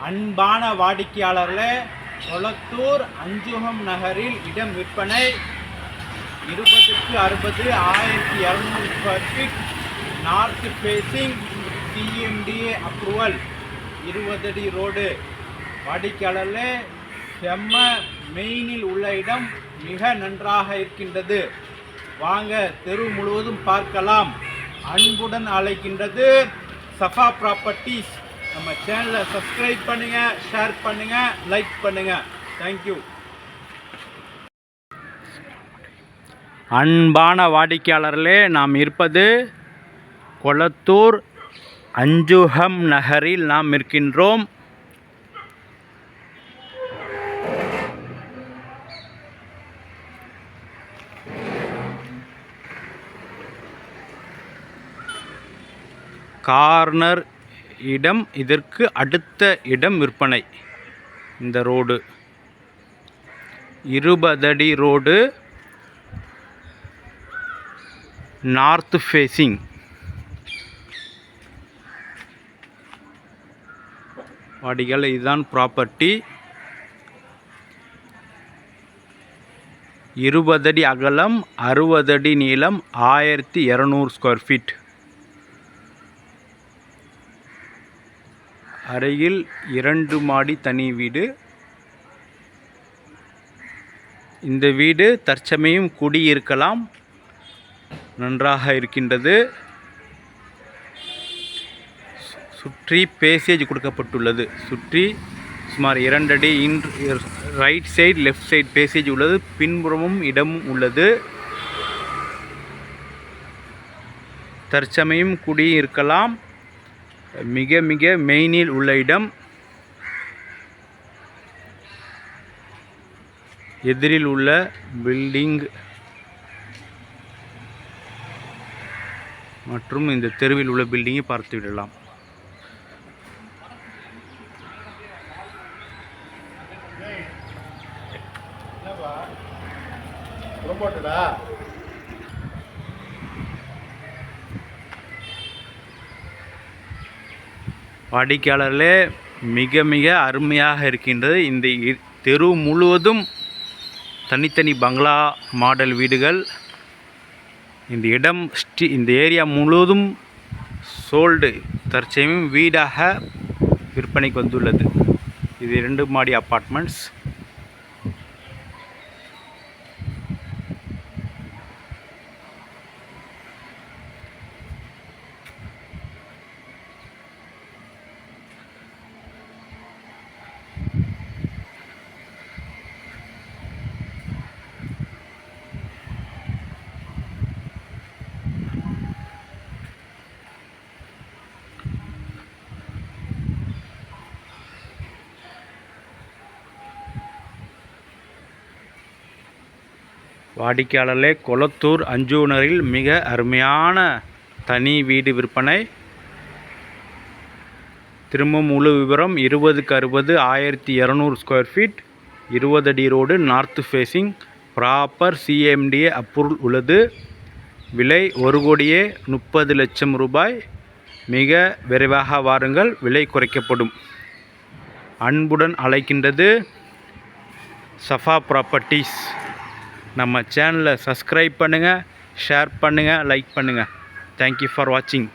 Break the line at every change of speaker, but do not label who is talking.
அன்பான வாடிக்கையாளர்களே, கொளத்தூர் அஞ்சுகம் நகரில் இடம் விற்பனை 20க்கு 60 1200 square feet, north facing, CMDA approval, 20 அடி ரோடு. வாடிக்கையாளர்களே, செம்ம மெயினில் உள்ள இடம் மிக நன்றாக இருக்கின்றது. வாங்க தெரு முழுவதும் பார்க்கலாம். அன்புடன் அழைக்கின்றது சஃபா ப்ராப்பர்ட்டிஸ். நம்ம சேனலை சப்ஸ்கிரைப் பண்ணுங்கள், ஷேர் பண்ணுங்கள், லைக் பண்ணுங்கள். தேங்க்யூ. அன்பான வாடிக்கையாளர்களே, நாம் இருப்பது கொளத்தூர் அஞ்சுகம் நகரில் நாம் இருக்கின்றோம். கார்னர் இடம், இதற்கு அடுத்த இடம் விற்பனை. இந்த ரோடு 20 அடி ரோடு, நார்த் ஃபேஸிங். வாடிகள் இதுதான் ப்ராப்பர்ட்டி. 20 அடி அகலம், 60 அடி நீளம், 1200 ஸ்கொயர் ஃபீட். அருகில் 2 மாடி தனி வீடு. இந்த வீடு தற்சமயம் குடியிருக்கலாம், நன்றாக இருக்கின்றது. சுற்றி பேசேஜ் கொடுக்கப்பட்டுள்ளது. சுற்றி சுமார் 2 அடி right side left side passage உள்ளது. பின்புறமும் இடமும் உள்ளது. தற்சமயம் குடியிருக்கலாம். மிக மிக மெயினில் உள்ள இடம். எதிரில் உள்ள பில்டிங் மற்றும் இந்த தெருவில் உள்ள பில்டிங்கை பார்த்து விடலாம். வாடிக்கையாளர்களே, மிக மிக அருமையாக இருக்கின்றது. இந்த தெரு முழுவதும் தனித்தனி பங்களா மாடல் வீடுகள். இந்த இடம் இந்த ஏரியா முழுவதும் சோல்டு, தற்சமயம் வீடாக விற்பனைக்கு வந்துள்ளது. இது 2 மாடி அப்பார்ட்மெண்ட்ஸ். வாடிக்கையாளர்களே, கொளத்தூர் அஞ்சுகனில் மிக அருமையான தனி வீடு விற்பனை. திரும்ப முழு விவரம் 20க்கு 60 1200 ஸ்கொயர் ஃபீட், 20 அடி road, north facing, proper CMDA approval உள்ளது. விலை 1,30 லட்சம் ரூபாய். மிக விரைவாக வாருங்கள், விலை குறைக்கப்படும். அன்புடன் அழைக்கின்றது சஃபா ப்ராப்பர்ட்டிஸ். நம்ம சேனலை சப்ஸ்கிரைப் பண்ணுங்கள், ஷேர் பண்ணுங்கள், லைக் பண்ணுங்கள். தேங்க்யூ ஃபார் வாட்சிங்.